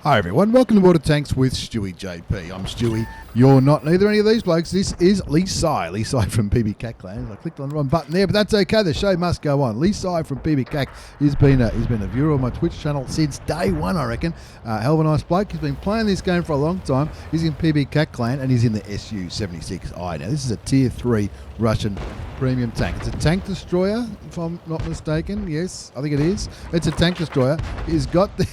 Hi everyone, welcome to Water Tanks with Stewie JP. I'm Stewie. You're not neither any of these blokes. This is Lee Sai from PB Cac Clan. I clicked on the wrong button there, but that's okay. The show must go on. Lee Sai from PB Cac. He's been a viewer on my Twitch channel since day one, I reckon. Hell of a nice bloke. He's been playing this game for a long time. He's in PB Cac Clan and he's in the Su-76I. Now this is a tier 3 Russian premium tank. It's a tank destroyer, if I'm not mistaken. Yes, I think it is. It's a tank destroyer. He's got the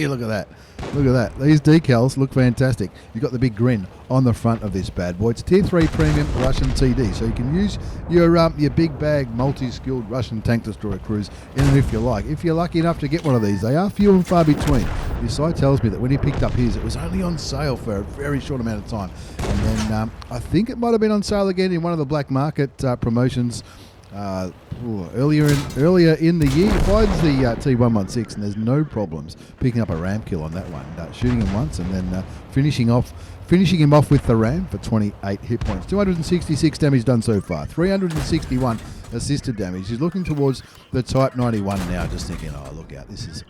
look at that. Look at that. These decals look fantastic. You've got the big grin on the front of this bad boy. It's Tier 3 Premium Russian TD, so you can use your big bag, multi-skilled Russian tank destroyer crews in it if you like. If you're lucky enough to get one of these, they are few and far between. This site tells me that when he picked up his, it was only on sale for a very short amount of time. And then I think it might have been on sale again in one of the black market promotions earlier in the year. He finds the T116 and there's no problems picking up a ram kill on that one, shooting him once and then finishing him off with the ram for 28 hit points. 266 damage done so far, 361 assisted damage. He's looking towards the Type 91 now, just thinking, oh look out, this is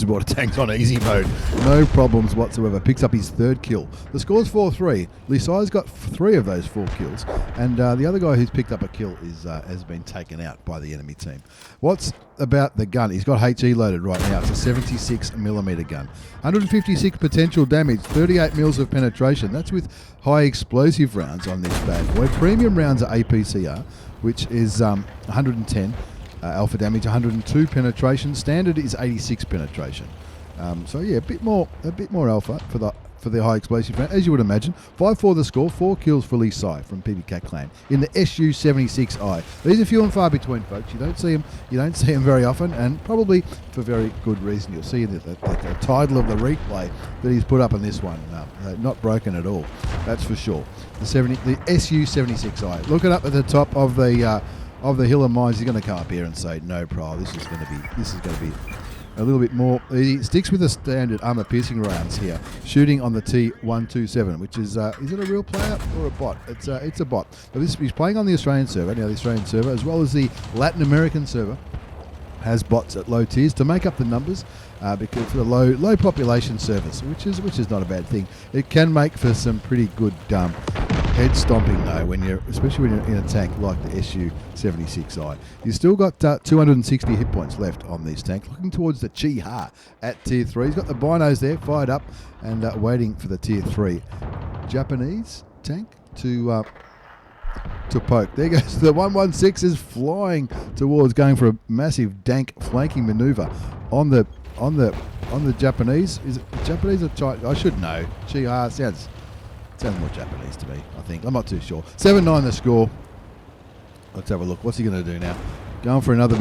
Water Tanks on easy mode. No problems whatsoever. Picks up his third kill. The score's 4-3. Lee Sai's got 3 of those 4 kills. And the other guy who's picked up a kill has been taken out by the enemy team. What's about the gun? He's got HE loaded right now. It's a 76mm gun. 156 potential damage, 38 mils of penetration. That's with high explosive rounds on this bad boy. Premium rounds are APCR, which is 110. Alpha damage 102 penetration. Standard is 86 penetration. So yeah, a bit more alpha for the high explosive round, as you would imagine. 5-4 the score, 4 kills for Lee Sai from PB Cac Clan in the Su-76I. These are few and far between, folks. You don't see them very often, and probably for very good reason. You'll see the title of the replay that he's put up on this one. Not broken at all, that's for sure. The Su-76I. Look it up at the top of the Hill of Mines. He's going to come up here and say, no, pro, this is going to be a little bit more. He sticks with the standard armor piercing rounds here, shooting on the T127, which is it a real player or a bot? It's a bot. So he's playing on the Australian server. Now the Australian server, as well as the Latin American server, has bots at low tiers to make up the numbers, because for the low population servers, which is not a bad thing. It can make for some pretty good head stomping though, especially when you're in a tank like the Su-76I. You've still got 260 hit points left on this tank. Looking towards the Chi-Ha at tier 3. He's got the binos there fired up and waiting for the tier 3 Japanese tank to poke. There goes the 116 is flying towards, going for a massive dank flanking maneuver on the Japanese. Is it Japanese or Chinese? I should know. Chi-Ha sounds more Japanese to me, I think. I'm not too sure. 7-9 the score. Let's have a look. What's he going to do now? Going for another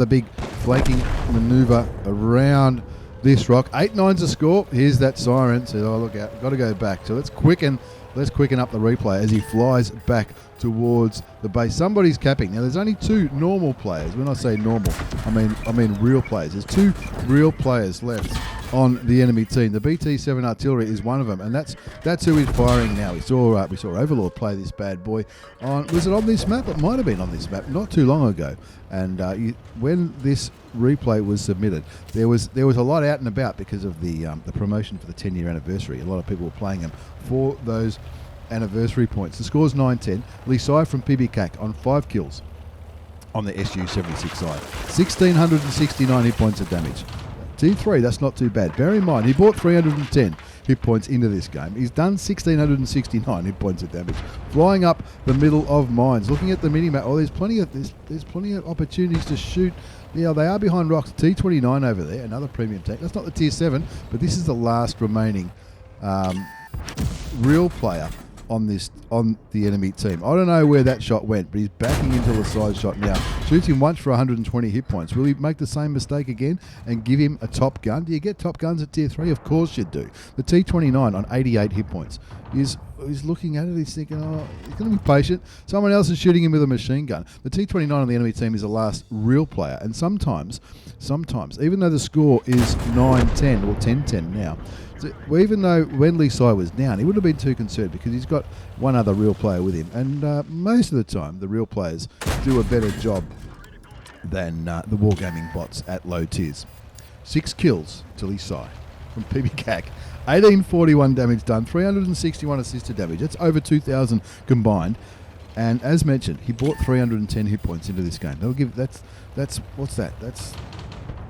big flanking maneuver around this rock. 8-9's the score. Here's that siren. Says, oh, look out. Got to go back. So let's quicken up the replay as he flies back towards the base. Somebody's capping. Now there's only 2 normal players. When I say normal, I mean real players. There's 2 real players left on the enemy team. The BT-7 artillery is one of them, and that's who is firing now. We saw Overlord play this bad boy was it on this map? It might have been on this map not too long ago. And when this replay was submitted, there was a lot out and about because of the promotion for the 10-year anniversary. A lot of people were playing them for those anniversary points. The score's 9-10. Lee Sai from PB Cac on 5 kills on the Su-76I. 1,669 hit points of damage. T3, that's not too bad. Bear in mind, he bought 310 hit points into this game. He's done 1,669 hit points of damage. Flying up the middle of mines. Looking at the mini-map, there's plenty of opportunities to shoot. Yeah, they are behind rocks. T29 over there, another premium tank. That's not the tier 7, but this is the last remaining real player on the enemy team. I don't know where that shot went, but he's backing into the side shot now. Shoots him once for 120 hit points. Will he make the same mistake again and give him a top gun? Do you get top guns at tier 3? Of course you do. The T29 on 88 hit points. He's looking at it, he's thinking, he's going to be patient. Someone else is shooting him with a machine gun. The T29 on the enemy team is the last real player, and sometimes, even though the score is 9-10 or 10-10 now, well, even though when Lee Sai was down, he wouldn't have been too concerned because he's got one other real player with him. And most of the time, the real players do a better job than the wargaming bots at low tiers. 6 kills to Lee Sai. from PBCAC. 1841 damage done, 361 assisted damage. That's over 2,000 combined. And as mentioned, he brought 310 hit points into this game. That's what's that? That's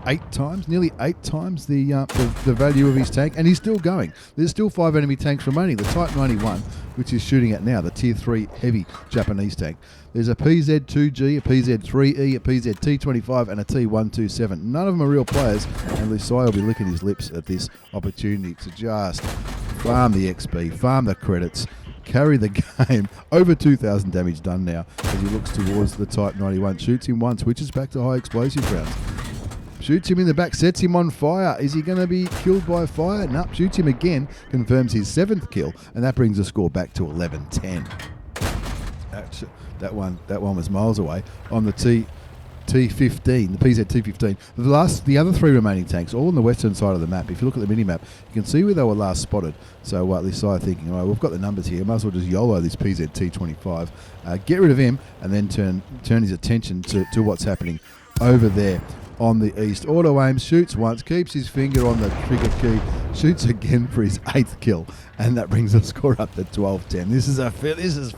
8 times, nearly 8 times the value of his tank, and he's still going. There's still 5 enemy tanks remaining. The Type 91, which is shooting at now, the Tier 3 heavy Japanese tank. There's a PZ-2G, a PZ-3E, a PZ-T25, and a T-127. None of them are real players, and Lisai will be licking his lips at this opportunity to just farm the XP, farm the credits, carry the game. Over 2,000 damage done now as he looks towards the Type 91. Shoots him once, switches back to high explosive rounds. Shoots him in the back, sets him on fire. Is he going to be killed by fire? Nope, shoots him again, confirms his 7th kill, and that brings the score back to 11-10. That one was miles away on the T15, the PZ-T15. The other 3 remaining tanks, all on the western side of the map. If you look at the mini-map, you can see where they were last spotted. So Lisai thinking, all right, we've got the numbers here. Might as well just YOLO this PZ-T25, get rid of him, and then turn his attention to what's happening over there on the east. Auto aims, shoots once, keeps his finger on the trigger key, shoots again for his 8th kill, and that brings the score up to 12-10. This is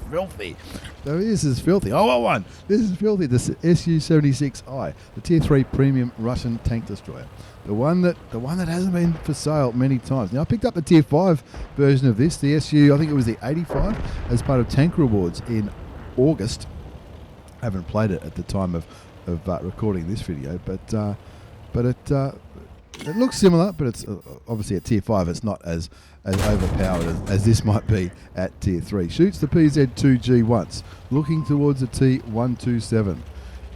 filthy. This is filthy. Oh, I won. This is filthy. The Su-76I, the Tier 3 premium Russian tank destroyer. The one that hasn't been for sale many times. Now, I picked up the Tier 5 version of this, the SU, I think it was the 85, as part of Tank Rewards in August. I haven't played it at the time of recording this video, but it looks similar, but it's obviously at Tier 5 it's not as overpowered as this might be at Tier 3. Shoots the PZ-2G once, looking towards the T-127.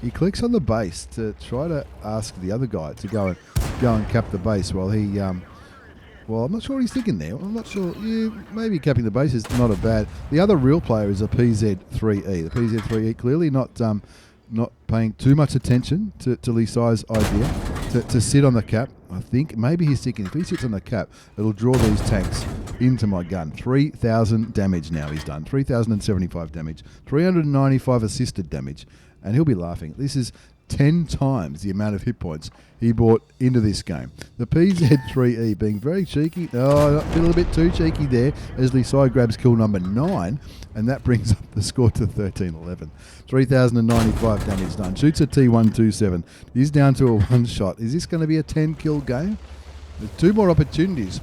He clicks on the base to try to ask the other guy to go and cap the base while he well, I'm not sure what he's thinking there. I'm not sure. Yeah, maybe capping the base is not a bad. The other real player is a PZ-3E. The PZ-3E clearly not paying too much attention to Lisai's idea to sit on the cap. I think maybe he's thinking if he sits on the cap, it'll draw these tanks into my gun. 3,000 damage now he's done. 3,075 damage. 395 assisted damage. And he'll be laughing. This is 10 times the amount of hit points he brought into this game. The PZ-3E being very cheeky. Oh, a little bit too cheeky there as Lisai grabs kill number 9, and that brings up the score to 13-11. 3,095 damage done. Shoots a T-127. He's down to a 1 shot. Is this going to be a 10-kill game? There's 2 more opportunities.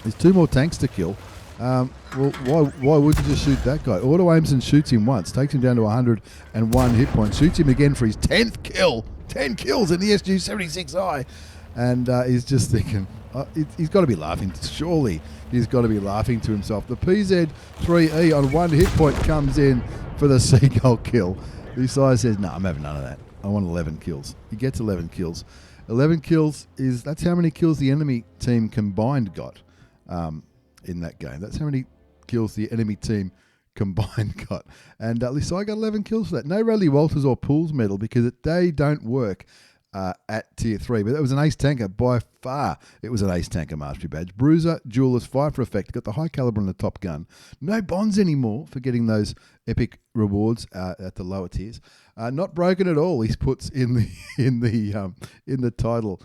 There's 2 more tanks to kill. Well, why would you just shoot that guy? Auto aims and shoots him once, takes him down to 101 hit points, shoots him again for his 10th kill. 10 kills in the Su-76I. And he's just thinking, he's got to be laughing. Surely he's got to be laughing to himself. The PZ-3E on 1 hit point comes in for the Seagull kill. Lisai says, no, I'm having none of that. I want 11 kills. He gets 11 kills. 11 kills that's how many kills the enemy team combined got. In that game. That's how many kills the enemy team combined got. And Lisai got 11 kills for that. No Radley Walters or Pools medal because they don't work at Tier 3. But that was an ace tanker by far. It was an ace tanker mastery badge. Bruiser, Duelist, Fire for Effect. Got the high caliber on the top gun. No bonds anymore for getting those epic rewards at the lower tiers. Not broken at all. He puts in the title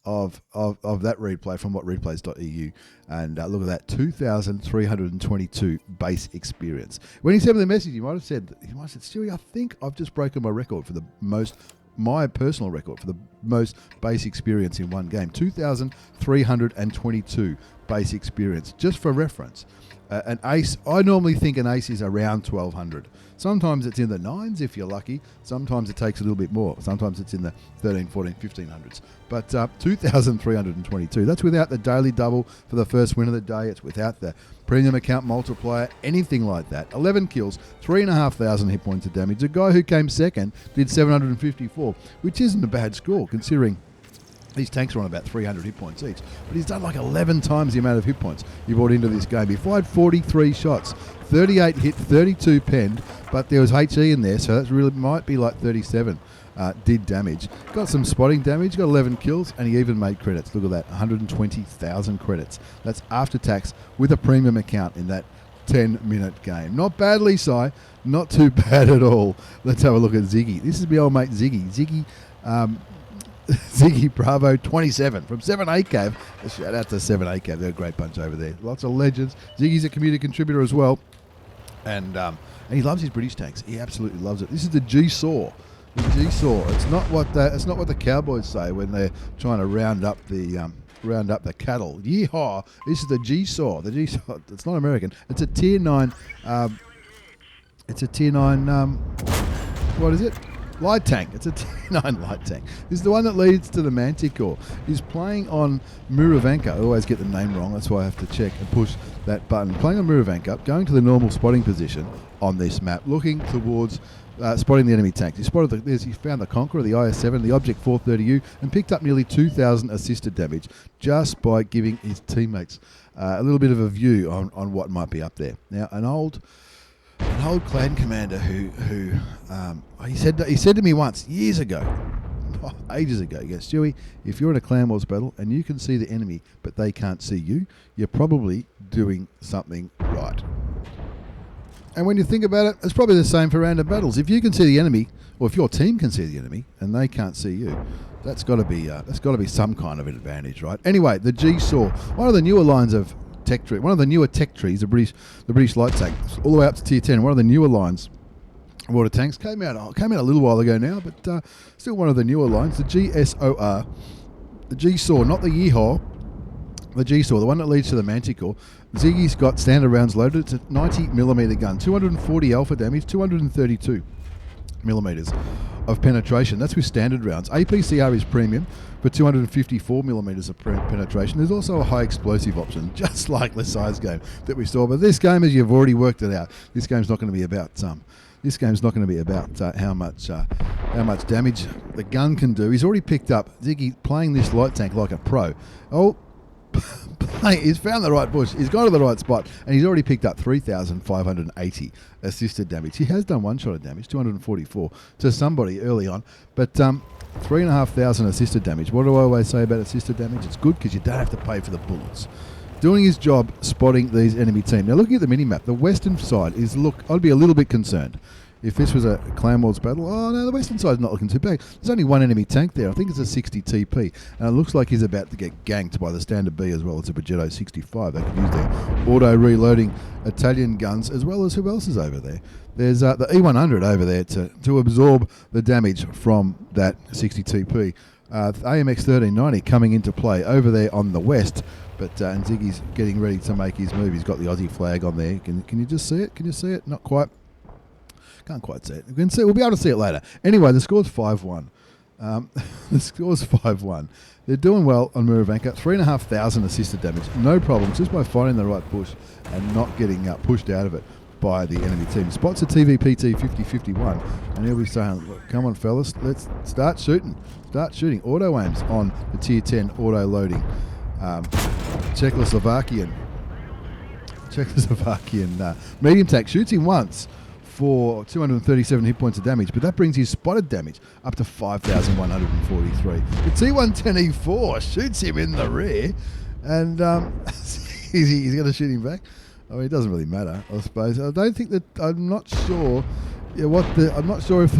of that replay from whatreplays.eu, and look at that, 2,322 base experience. When he sent me the message, he might have said, Stewie, I think I've just broken my record for my personal record for the most base experience in one game. 2,322 base experience, just for reference. An ace, I normally think an ace is around 1,200. Sometimes it's in the 9s if you're lucky. Sometimes it takes a little bit more. Sometimes it's in the 13, 14, 1500s. But 2,322. That's without the daily double for the first win of the day. It's without the premium account multiplier, anything like that. 11 kills, 3,500 hit points of damage. The guy who came second did 754, which isn't a bad score considering these tanks are on about 300 hit points each. But he's done like 11 times the amount of hit points he brought into this game. He fired 43 shots, 38 hit, 32 penned, but there was HE in there, so that really might be like 37 did damage. Got some spotting damage, got 11 kills, and he even made credits. Look at that, 120,000 credits. That's after tax with a premium account in that 10-minute game. Not bad, Lisai. Not too bad at all. Let's have a look at Ziggy. This is my old mate Ziggy. Ziggy Ziggy Bravo 27 from 7A Cave. A shout out to 7A Cave. They're a great bunch over there. Lots of legends. Ziggy's a community contributor as well. And he loves his British tanks. He absolutely loves it. This is the G-Saw. The G-Saw. It's not what the Cowboys say when they're trying to round up the cattle. Yeehaw! This is the G-Saw. The G-Saw. It's not American. It's a tier 9. It's a tier 9. What is it? Light tank. It's a tier 9 light tank. This is the one that leads to the Manticore. He's playing on Muravanka. I always get the name wrong. That's why I have to check and push that button. Playing on Muravanka, going to the normal spotting position on this map, looking towards spotting the enemy tanks. He found the Conqueror, the IS-7, the Object 430U, and picked up nearly 2,000 assisted damage just by giving his teammates a little bit of a view on what might be up there. Now, an old clan commander who he said to me once, years ago, ages ago, he goes, Stewie, if you're in a Clan Wars battle and you can see the enemy but they can't see you, you're probably doing something right. And when you think about it, it's probably the same for random battles. If you can see the enemy, or if your team can see the enemy and they can't see you, that's got to be some kind of an advantage, right? Anyway, the G-Saw, one of the newer lines of tech tree, one of the newer tech trees, the British light tank, all the way up to tier 10. One of the newer lines of water tanks came out a little while ago now, but still one of the newer lines. The GSOR, the G-Saw, not the Yeehaw. The G-Saw, the one that leads to the Manticore. Ziggy's got standard rounds loaded. It's a 90mm gun, 240 alpha damage, 232 millimeters of penetration. That's with standard rounds. APCR is premium for 254 millimeters of penetration. There's also a high explosive option, just like the size game that we saw. But this game, as you've already worked it out, this game's not going to be about how much damage the gun can do. He's already picked up Ziggy playing this light tank like a pro. He's found the right bush, he's gone to the right spot, and he's already picked up 3,580 assisted damage. He has done one shot of damage, 244 to somebody early on, but 3,500 assisted damage. What do I always say about assisted damage? It's good because you don't have to pay for the bullets. Doing his job spotting these enemy team. Now looking at the mini-map, the western side I'd be a little bit concerned. If this was a Clan Wars battle, the western side's not looking too bad. There's only one enemy tank there. I think it's a 60 TP. And it looks like he's about to get ganked by the Standard B as well. It's a Progetto 65. They could use their auto-reloading Italian guns, as well as who else is over there? There's the E100 over there to absorb the damage from that 60 TP. AMX 1390 coming into play over there on the west. But and Ziggy's getting ready to make his move. He's got the Aussie flag on there. Can you just see it? Can you see it? Not quite. Can't quite see it. We'll be able to see it later. Anyway, the score's 5-1. The score's 5-1. They're doing well on Muravanka. 3,500 assisted damage. No problems, just by finding the right bush and not getting pushed out of it by the enemy team. Spots a TVPT 50-51. And he'll be saying, look, come on, fellas, let's start shooting. Start shooting. Auto aims on the tier 10 auto loading. Czechoslovakian medium tank shoots him once for 237 hit points of damage, but that brings his spotted damage up to 5,143. The T110E4 shoots him in the rear, and he's going to shoot him back. I mean, it doesn't really matter, I suppose. I'm not sure. I'm not sure if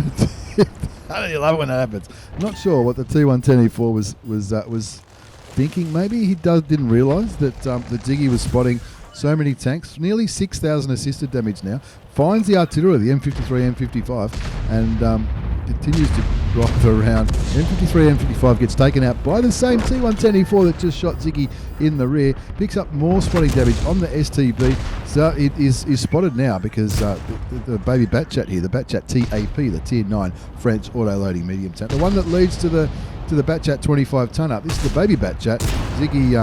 I don't love it when that happens. I'm not sure what the T110E4 was thinking. Maybe he didn't realise that the Ziggy was spotting so many tanks, nearly 6,000 assisted damage now. Finds the artillery, the M53, M55, and continues to drive around. M53, M55 gets taken out by the same T110E4 that just shot Ziggy in the rear. Picks up more spotting damage on the STB. So it is spotted now because the baby Batchat here, the Batchat TAP, the Tier 9 French auto-loading medium tank, the one that leads to the Batchat 25 ton up. This is the baby Batchat. Ziggy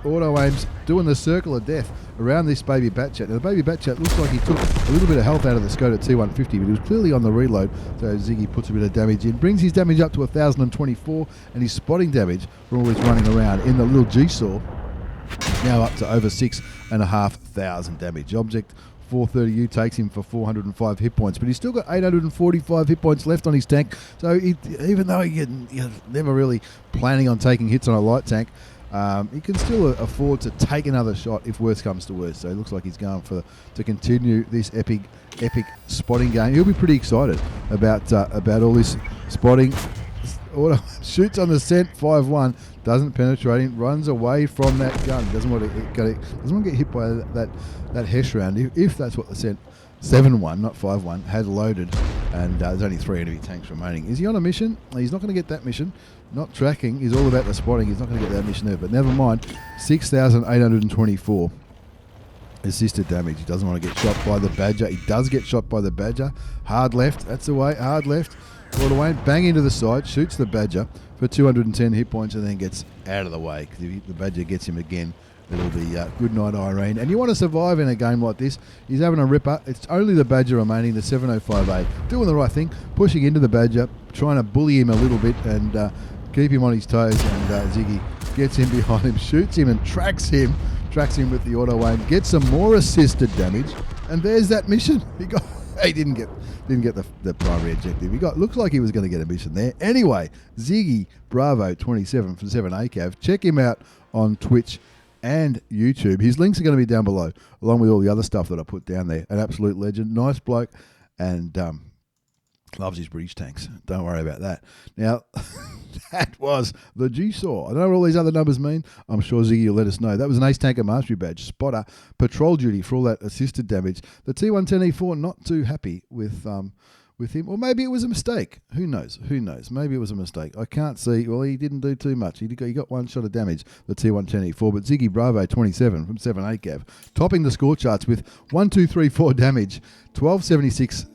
auto aims, doing the circle of death around this baby Batchat. Now the baby Batchat looks like he took a little bit of health out of the Skoda T150, but he was clearly on the reload, so Ziggy puts a bit of damage in, brings his damage up to 1,024, and his spotting damage from all this running around in the little G-Saw now up to over 6,500 damage. Object 430U takes him for 405 hit points, but he's still got 845 hit points left on his tank, so even though you're never really planning on taking hits on a light tank, he can still afford to take another shot if worse comes to worse. So it looks like he's going to continue this epic spotting game. He'll be pretty excited about all this spotting. Auto shoots on the scent, 5-1, doesn't penetrate him, runs away from that gun. Doesn't want to get hit by that Hesh round if that's what the scent. 7-1, not 5-1, had loaded, and there's only 3 enemy tanks remaining. Is he on a mission? He's not going to get that mission. Not tracking. He's all about the spotting. He's not going to get that mission there, but never mind. 6,824 assisted damage. He doesn't want to get shot by the Badger. He does get shot by the Badger. Hard left. That's the way. Hard left. All the way. Bang into the side. Shoots the Badger for 210 hit points and then gets out of the way, because if the Badger gets him again, it'll be good night, Irene. And you want to survive in a game like this. He's having a ripper. It's only the Badger remaining, the 705A. Doing the right thing, pushing into the Badger, trying to bully him a little bit and keep him on his toes. And Ziggy gets in behind him, shoots him and tracks him with the auto aim, gets some more assisted damage. And there's that mission. He didn't get the primary objective. Looks like he was going to get a mission there. Anyway, Ziggy Bravo 27 from 7ACAV. Check him out on Twitch and YouTube. His links are going to be down below, along with all the other stuff that I put down there. An absolute legend, nice bloke, and loves his British tanks. Don't worry about that. Now, that was the G-Saw. I don't know what all these other numbers mean. I'm sure Ziggy will let us know. That was an Ace Tanker Mastery Badge. Spotter, patrol duty for all that assisted damage. The T110E4 not too happy with him, or maybe it was a mistake. Who knows? Maybe it was a mistake. I can't see. Well, he didn't do too much. He got one shot of damage, the T110E4, but Ziggy Bravo 27 from 7ACAV, topping the score charts with 1, 2, 3, 4 damage, 1276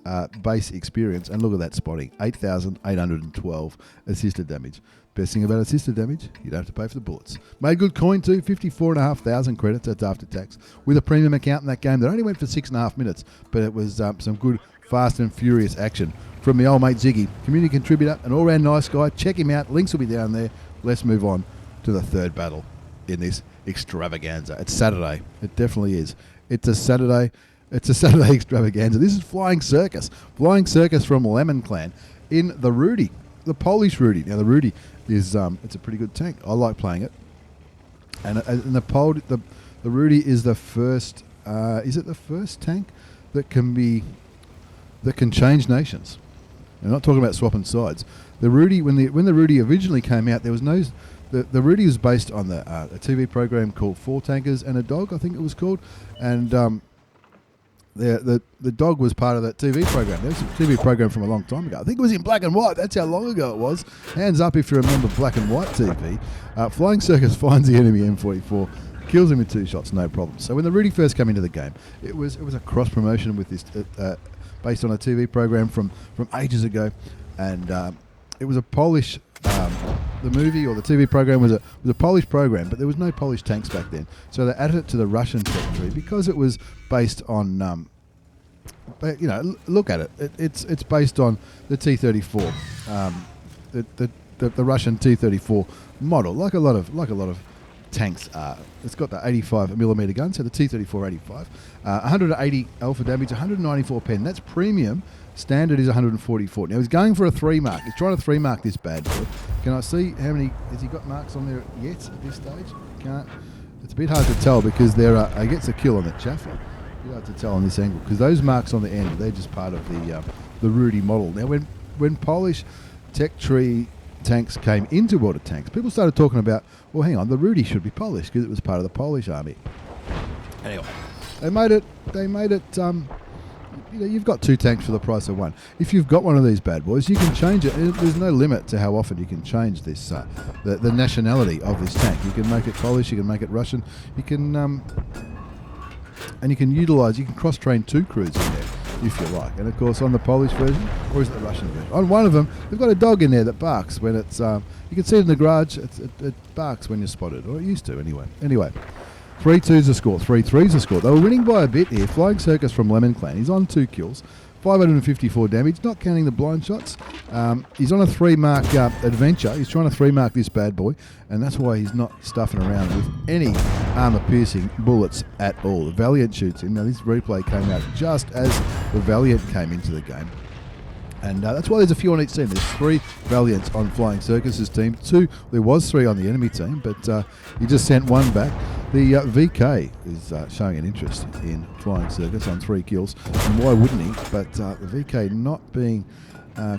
base experience, and look at that spotting, 8,812 assisted damage. Best thing about assisted damage, you don't have to pay for the bullets. Made good coin too, 54,500 credits, that's after tax, with a premium account in that game that only went for 6.5 minutes, but it was some good fast and furious action from the old mate Ziggy, community contributor, an all-round nice guy. Check him out. Links will be down there. Let's move on to the third battle in this extravaganza. It's Saturday. It definitely is. It's a Saturday extravaganza. This is Flying Circus. Flying Circus from Lemon Clan in the Rudy, the Polish Rudy. Now the Rudy is it's a pretty good tank. I like playing it. And the Rudy is the first. Is it the first tank that can change nations? I'm not talking about swapping sides. The Rudy, when the Rudy originally came out, there was no. The Rudy was based on a TV program called Four Tankers and a Dog, I think it was called, and the dog was part of that TV program. There was a TV program from a long time ago. I think it was in black and white. That's how long ago it was. Hands up if you remember black and white TV. Flying Circus finds the enemy M44. Kills him with 2 shots, no problem. So when the Rudy first came into the game, it was a cross promotion with this. Based on a TV program from ages ago, and it was a Polish. The movie or the TV program was a Polish program, but there was no Polish tanks back then, so they added it to the Russian territory because it was based on. Look at it. It's based on the T-34, the Russian T-34 model, like a lot of tanks are. It's got the 85mm gun, so the T-34 85. 180 alpha damage, 194 pen. That's premium. Standard is 144. Now he's going for a 3 mark. He's trying to 3 mark this bad boy. Can I see how many? Has he got marks on there yet at this stage? Can't. It's a bit hard to tell because he gets a kill on the Chaffler. A bit hard to tell on this angle because those marks on the end, they're just part of the Rudy model. Now when Polish tech tree tanks came into World of Tanks, people started talking about, well, hang on, the Rudy should be Polish because it was part of the Polish army. Anyway, they made it. You've got 2 tanks for the price of 1. If you've got one of these bad boys, you can change it. There's no limit to how often you can change this, the nationality of this tank. You can make it Polish, you can make it Russian, you can, and you can cross-train 2 crews in there if you like. And of course, on the Polish version, or is it the Russian version? On one of them, they've got a dog in there that barks when it's. You can see it in the garage. It barks when you're spotted, or it used to anyway. Anyway. 3-2's the score, 3-3's the score. They were winning by a bit here. Flying Circus from Lemon Clan. He's on 2 kills, 554 damage, not counting the blind shots. He's on a 3-mark adventure. He's trying to 3-mark this bad boy, and that's why he's not stuffing around with any armor-piercing bullets at all. The Valiant shoots him. Now, this replay came out just as the Valiant came into the game. And that's why there's a few on each team. There's 3 Valiants on Flying Circus's team. There was 3 on the enemy team, but he just sent 1 back. The VK is showing an interest in Flying Circus on 3 kills. And why wouldn't he? But the VK not being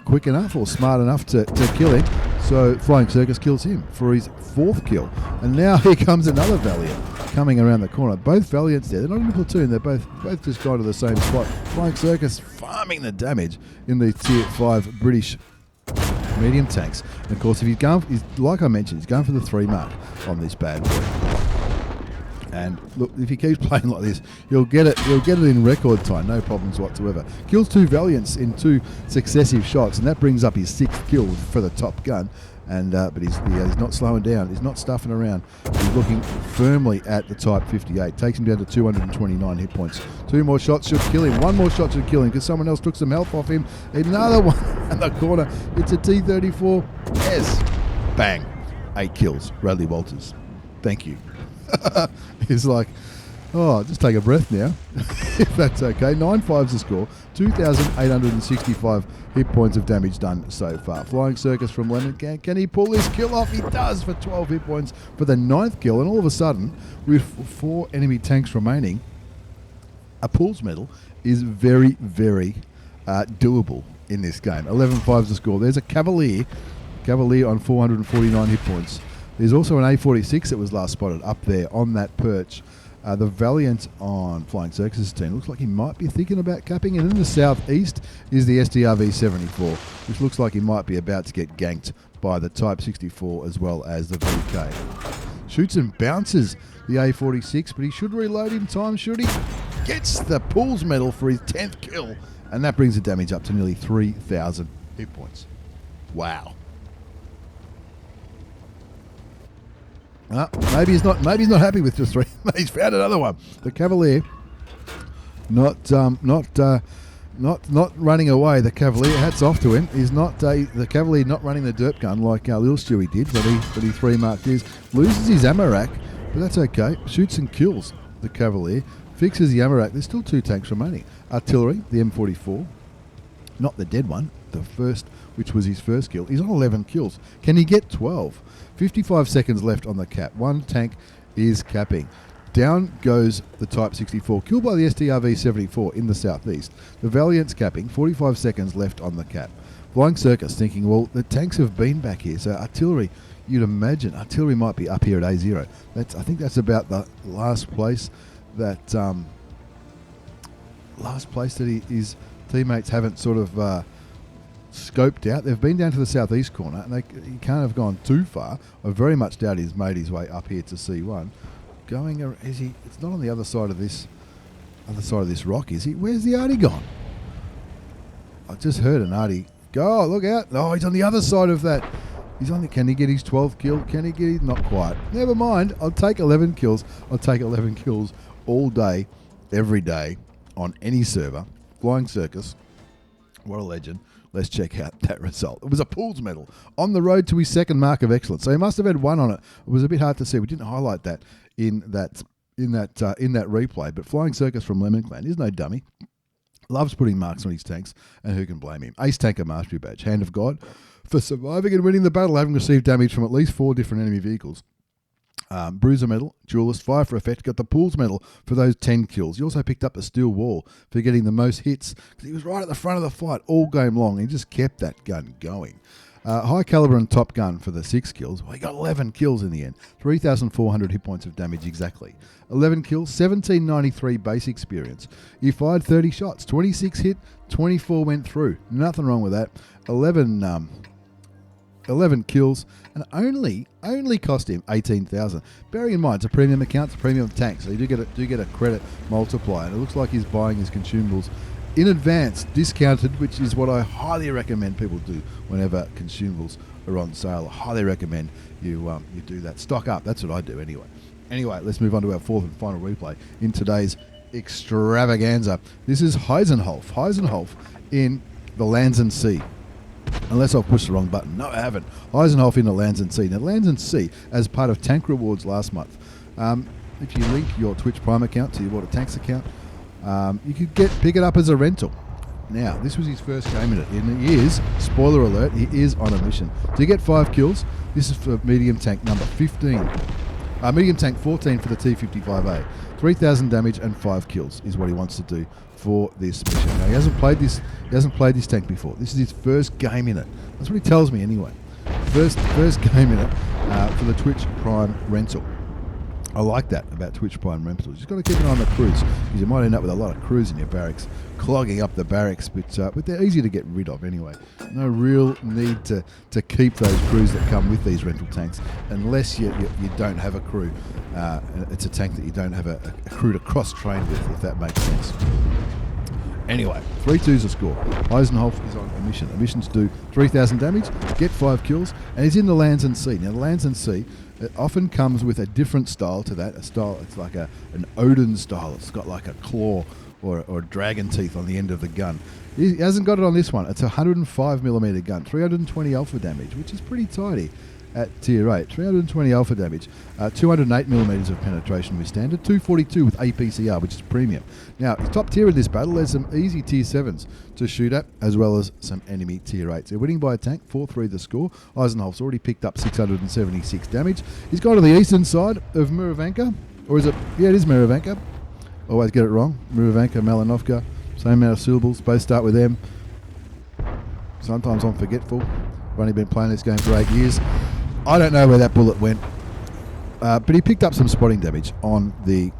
quick enough or smart enough to kill him. So Flying Circus kills him for his 4th kill. And now here comes another Valiant coming around the corner. Both Valiants there. They're not in a platoon. They're both just gone to the same spot. Flying Circus farming the damage in the Tier 5 British medium tanks. And of course, if like I mentioned, he's going for the 3 mark on this bad boy. And look, if he keeps playing like this, he'll get it in record time, no problems whatsoever. Kills 2 Valiants in 2 successive shots, and that brings up his 6th kill for the top gun. And but he's not slowing down. He's not stuffing around. He's looking firmly at the Type 58. Takes him down to 229 hit points. 2 more shots should kill him. 1 more shot should kill him because someone else took some health off him. Another one in the corner. It's a T-34. Yes. Bang. 8 kills. Radley Walters. Thank you. He's like, oh, just take a breath now, if that's okay. 9-5's the score. 2,865 hit points of damage done so far. Flying Circus from Lemon. Can he pull this kill off? He does for 12 hit points for the 9th kill. And all of a sudden, with 4 enemy tanks remaining, a pools medal is very, very doable in this game. 11-5's the score. There's a Cavalier on 449 hit points. There's also an A46 that was last spotted up there on that perch. The Valiant on Flying Circus' team looks like he might be thinking about capping. And in the southeast is the SDRV-74, which looks like he might be about to get ganked by the Type 64 as well as the VK. Shoots and bounces the A46, but he should reload in time, should he? Gets the pools medal for his 10th kill, and that brings the damage up to nearly 3,000 hit points. Wow. Maybe he's not happy with just 3. He's found another one. The Cavalier, not running away. The Cavalier, hats off to him. He's not the Cavalier not running the dirt gun like Lil Stewie did, but he 3 marked his. Loses his ammo rack, but that's okay. Shoots and kills the Cavalier. Fixes the ammo rack. There's still 2 tanks remaining. Artillery, the M44, not the dead one. The first, which was his first kill. He's on 11 kills. Can he get 12? 55 seconds left on the cap. 1 tank is capping. Down goes the Type 64, killed by the STRV-74 in the southeast. The Valiant's capping, 45 seconds left on the cap. Flying Circus thinking, well, the tanks have been back here, so artillery, you'd imagine, artillery might be up here at A0. I think that's about the last place that his teammates haven't sort of scoped out. They've been down to the southeast corner, and he can't have gone too far. I very much doubt he's made his way up here to C1. It's not on the other side of this rock, is he? Where's the Artie gone? I just heard an Artie go. Oh, look out! Oh, he's on the other side of that. Can he get his 12th kill? Can he get his? Not quite. Never mind. I'll take 11 kills. I'll take 11 kills all day, every day, on any server. Flying Circus. What a legend. Let's check out that result. It was a pools medal on the road to his 2nd mark of excellence. So he must have had 1 on it. It was a bit hard to see. We didn't highlight that in that replay. But Flying Circus from Lemon Clan is no dummy. Loves putting marks on his tanks, and who can blame him? Ace Tanker Mastery Badge, Hand of God, for surviving and winning the battle, having received damage from at least 4 different enemy vehicles. Bruiser medal, Duelist, Fire for Effect, got the pools medal for those 10 kills. He also picked up the Steel Wall for getting the most hits because he was right at the front of the fight all game long. He just kept that gun going. High Caliber and Top Gun for the 6 kills. Well, he got 11 kills in the end. 3,400 hit points of damage exactly. 11 kills, 1,793 base experience. He fired 30 shots, 26 hit, 24 went through. Nothing wrong with that. 11 kills, and only cost him 18,000. Bearing in mind, it's a premium account, it's a premium tank, so you do get a credit multiplier. And it looks like he's buying his consumables in advance, discounted, which is what I highly recommend people do whenever consumables are on sale. I highly recommend you do that. Stock up. That's what I do anyway. Anyway, let's move on to our 4th and final replay in today's extravaganza. This is Heisenhof. Heisenhof in the Lands & Sea. Unless I've pushed the wrong button. No, I haven't. Heisenhof in the Lands & Sea. Now, Lands & Sea, as part of Tank Rewards last month, if you link your Twitch Prime account to your Water Tanks account, you could pick it up as a rental. Now, this was his first game in it, and he is, spoiler alert, he is on a mission. To get 5 kills, this is for medium tank number 15. Medium tank 14 for the T55A. 3,000 damage and 5 kills is what he wants to do for this mission. Now, he hasn't played this tank before. This is his first game in it. That's what he tells me anyway. First game in it for the Twitch Prime rental. I like that about Twitch Prime rentals. You've got to keep an eye on the crews because you might end up with a lot of crews in your barracks, clogging up the barracks, but they're easy to get rid of anyway. No real need to keep those crews that come with these rental tanks unless you don't have a crew. It's a tank that you don't have a crew to cross-train with, if that makes sense. Anyway, 3-2's a score. Eisenhoff is on a mission. A mission to do 3,000 damage, get 5 kills, and he's in the Lands and Sea. Now, the Lands and Sea, it often comes with a different style to that. A style, it's like an Odin style. It's got like a claw or dragon teeth on the end of the gun. He hasn't got it on this one. It's a 105mm gun, 320 alpha damage, which is pretty tidy at tier 8. 320 alpha damage, 208mm of penetration with standard, 242 with APCR, which is premium. Now, top tier of this battle, there's some easy tier 7s to shoot at, as well as some enemy tier 8s. They're winning by a tank, 4-3 the score. Eisenhoff's already picked up 676 damage. He's gone to the eastern side of Muravanka, or is it? Yeah, it is Muravanka. Always get it wrong. Muravanka, Malinovka, same amount of syllables, both start with M. Sometimes I'm forgetful. I've only been playing this game for 8 years. I don't know where that bullet went, but he picked up some spotting damage on the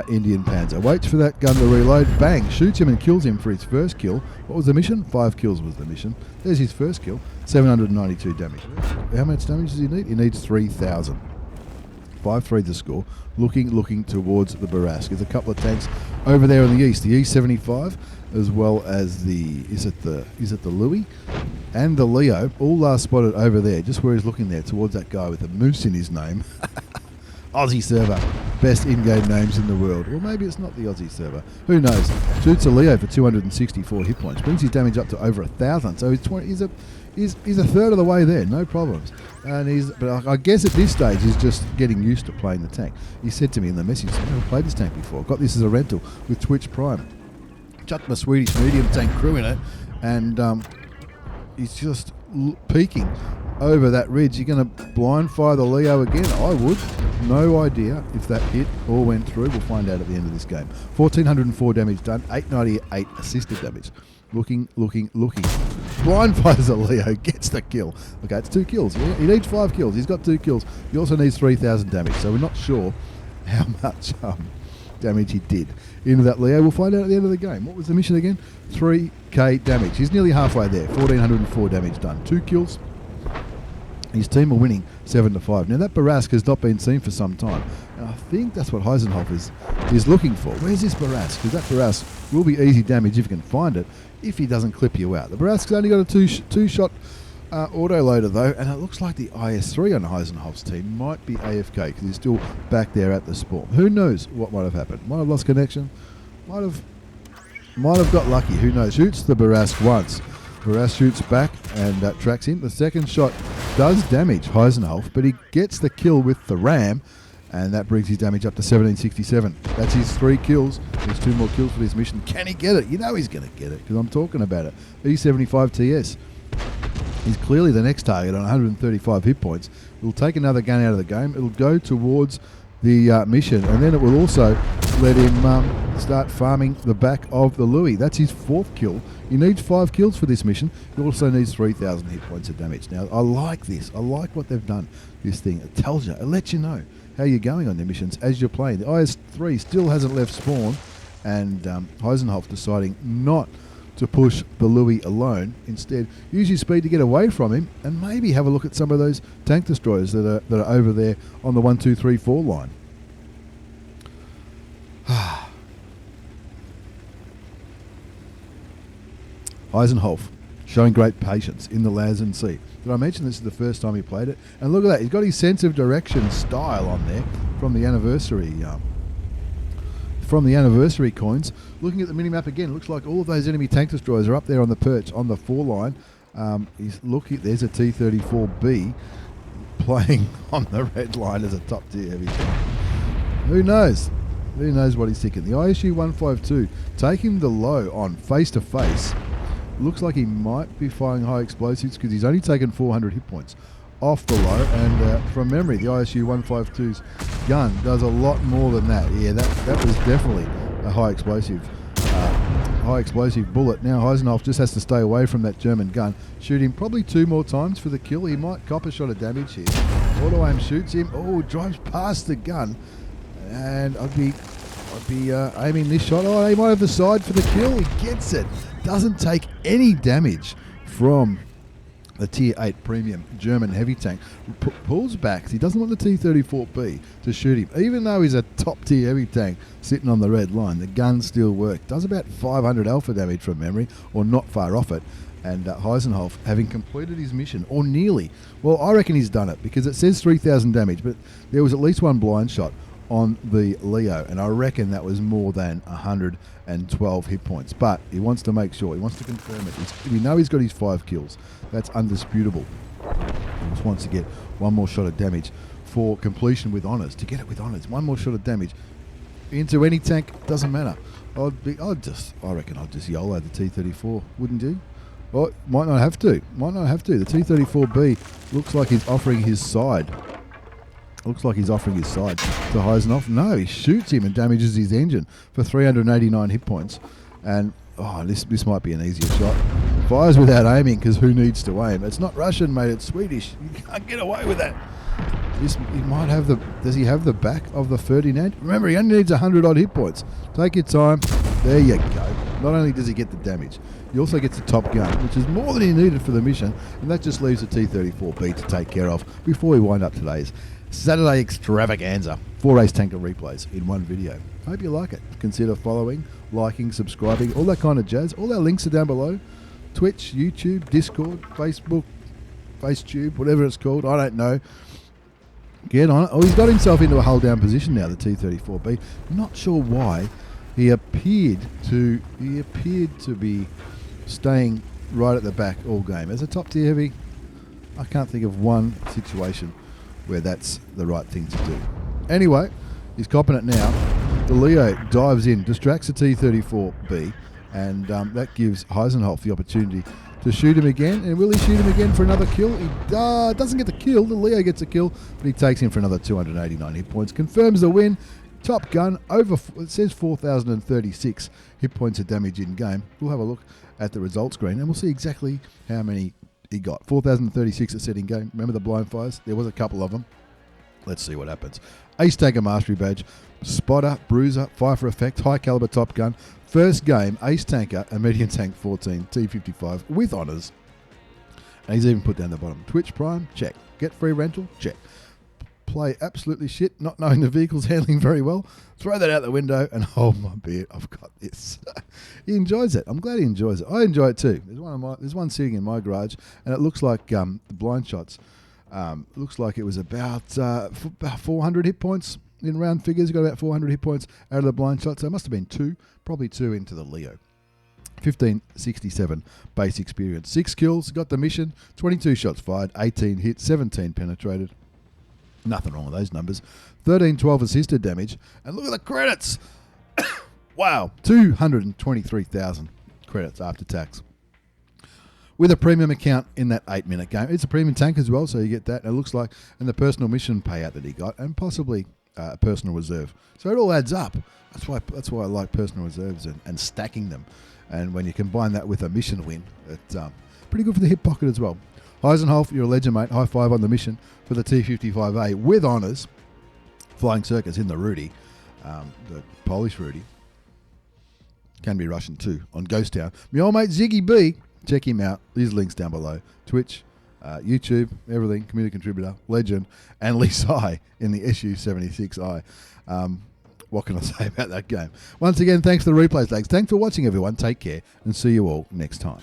Indian Panzer. Waits for that gun to reload, bang, shoots him and kills him for his first kill. What was the mission? 5 kills was the mission. There's his first kill, 792 damage. How much damage does he need? He needs 3,000. 5-3 the score. Looking towards the Barask. There's a couple of tanks over there in the east. The E-75, as well as the is it the Louis and the Leo, all spotted over there, just where he's looking there, towards that guy with a moose in his name. Aussie server, best in-game names in the world. Or maybe it's not the Aussie server. Who knows? Shoots a Leo for 264 hit points. Brings his damage up to over 1,000. So he's a third of the way there, no problems. But I guess at this stage he's just getting used to playing the tank. He said to me in the message, I've never played this tank before. Got this as a rental with Twitch Prime. Chucked my Swedish medium tank crew in it, and he's just peeking over that ridge. You're going to blind fire the Leo again? I would. No idea if that hit or went through. We'll find out at the end of this game. 1,404 damage done, 898 assisted damage. Looking. Blind fires a Leo, gets the kill. Okay, it's 2 kills. He needs 5 kills. He's got 2 kills. He also needs 3,000 damage, so we're not sure how much damage he did into that Leo. We'll find out at the end of the game. What was the mission again? 3k damage. He's nearly halfway there. 1,404 damage done. 2 kills. His team are winning 7-5. Now that Barask has not been seen for some time, and I think that's what Eisenhoff is looking for. Where's this Barask? Because that Barask will be easy damage if you can find it, if he doesn't clip you out. The Barask's only got a two-shot autoloader though, and it looks like the IS-3 on Eisenhoff's team might be AFK because he's still back there at the spawn. Who knows what might have happened? Might have lost connection. Might have got lucky. Who knows? Shoots the Barask once. Barask shoots back and tracks him. The second shot does damage Eisenhoff, but he gets the kill with the Ram, and that brings his damage up to 1767. That's his 3 kills. There's 2 more kills for this mission. Can he get it? You know he's going to get it because I'm talking about it. E75 TS. He's clearly the next target on 135 hit points. It'll take another gun out of the game. It'll go towards the mission, and then it will also let him start farming the back of the Louis. That's his 4th kill. He needs 5 kills for this mission. He also needs 3,000 hit points of damage. Now, I like this. I like what they've done, this thing. It tells you, it lets you know how you're going on the missions as you're playing. The IS-3 still hasn't left spawn, and Eisenhoff deciding not to push the Louis alone. Instead, use your speed to get away from him and maybe have a look at some of those tank destroyers that are over there on the 1, 2, 3, 4 line. Eisenhoff showing great patience in the Lands and Sea. Did I mention this is the first time he played it? And look at that, he's got his sense of direction style on there from the anniversary coins. Looking at the minimap again, looks like all of those enemy tank destroyers are up there on the perch on the 4 line. He's looking. There's a T-34B playing on the red line as a top tier heavy tank. Who knows? Who knows what he's thinking? The ISU 152 taking the low on face to face. Looks like he might be firing high explosives because he's only taken 400 hit points off the low, and from memory the ISU 152's gun does a lot more than that. Yeah, that was definitely a high explosive high explosive bullet. Now Heisenhoff just has to stay away from that German gun. Shoot him probably 2 more times for the kill. He might cop a shot of damage here. Auto aim shoots him. Oh, drives past the gun. And I'd be aiming this shot. Oh, he might have the side for the kill. He gets it. Doesn't take any damage from the Tier 8 premium German heavy tank. Pulls back. He doesn't want the T-34B to shoot him. Even though he's a top tier heavy tank sitting on the red line, the gun still works. Does about 500 alpha damage from memory, or not far off it. And Heisenhoff, having completed his mission, or nearly, well, I reckon he's done it, because it says 3,000 damage, but there was at least one blind shot on the Leo, and I reckon that was more than 112 hit points. But he wants to make sure, he wants to confirm it. We know he's got his 5 kills. That's undisputable. He just wants to get one more shot of damage for completion with honours. To get it with honours, one more shot of damage into any tank, doesn't matter. I reckon I'd just YOLO the T-34, wouldn't you? Well, might not have to. The T-34B looks like he's offering his side. Looks like he's offering his side to Heisenhoff. No, he shoots him and damages his engine for 389 hit points. And, this might be an easier shot. Fires without aiming, because who needs to aim? It's not Russian, mate. It's Swedish. You can't get away with that. He might have does he have the back of the Ferdinand? Remember, he only needs 100 odd hit points. Take your time. There you go. Not only does he get the damage, he also gets the top gun, which is more than he needed for the mission. And that just leaves the T-34B to take care of before we wind up today's Saturday extravaganza. 4 ace tanker replays in one video. Hope you like it. Consider following, liking, subscribing, all that kind of jazz. All our links are down below. Twitch, YouTube, Discord, Facebook, FaceTube, whatever it's called. I don't know. Get on it. Oh, he's got himself into a hold down position now, the T-34B. Not sure why. He appeared to be staying right at the back all game. As a top tier heavy, I can't think of one situation where that's the right thing to do. Anyway, he's copping it now. The Leo dives in, distracts the T-34B, and that gives Heisenhoff the opportunity to shoot him again. And will he shoot him again for another kill? He doesn't get the kill. The Leo gets a kill, but he takes him for another 289 hit points. Confirms the win. Top gun, it says 4,036 hit points of damage in game. We'll have a look at the results screen and we'll see exactly how many he got. 4,036 at setting game. Remember the blind fires? There was a couple of them. Let's see what happens. Ace Tanker Mastery Badge, Spotter, Bruiser, Fire for Effect, High Caliber Top Gun. First game, Ace Tanker, a Medium Tank 14, T-55 with honours. And he's even put down the bottom. Twitch Prime, check. Get free rental, check. Play absolutely shit, not knowing the vehicle's handling very well. Throw that out the window and hold my beer. I've got this. He enjoys it. I'm glad he enjoys it. I enjoy it too. There's one sitting in my garage, and it looks like the blind shots. Looks like it was about 400 hit points in round figures. Got about 400 hit points out of the blind shots. So it must have been probably two into the Leo. 1567 base experience. 6 kills, got the mission. 22 shots fired, 18 hit, 17 penetrated. Nothing wrong with those numbers. 1312 assisted damage. And look at the credits. Wow. 223,000 credits after tax. With a premium account in that 8-minute game. It's a premium tank as well, so you get that. And it looks like, and the personal mission payout that he got, and possibly a personal reserve. So it all adds up. That's why I like personal reserves and stacking them. And when you combine that with a mission win, it's pretty good for the hip pocket as well. Heisenhoff, you're a legend, mate. High five on the mission for the T-55A with honours. Flying Circus in the Rudy, the Polish Rudy. Can be Russian too, on Ghost Town. My old mate Ziggy B, check him out. These links down below. Twitch, YouTube, everything, community contributor, legend, and Lee Sai in the SU-76I. What can I say about that game? Once again, thanks for the replays, thanks for watching, everyone. Take care, and see you all next time.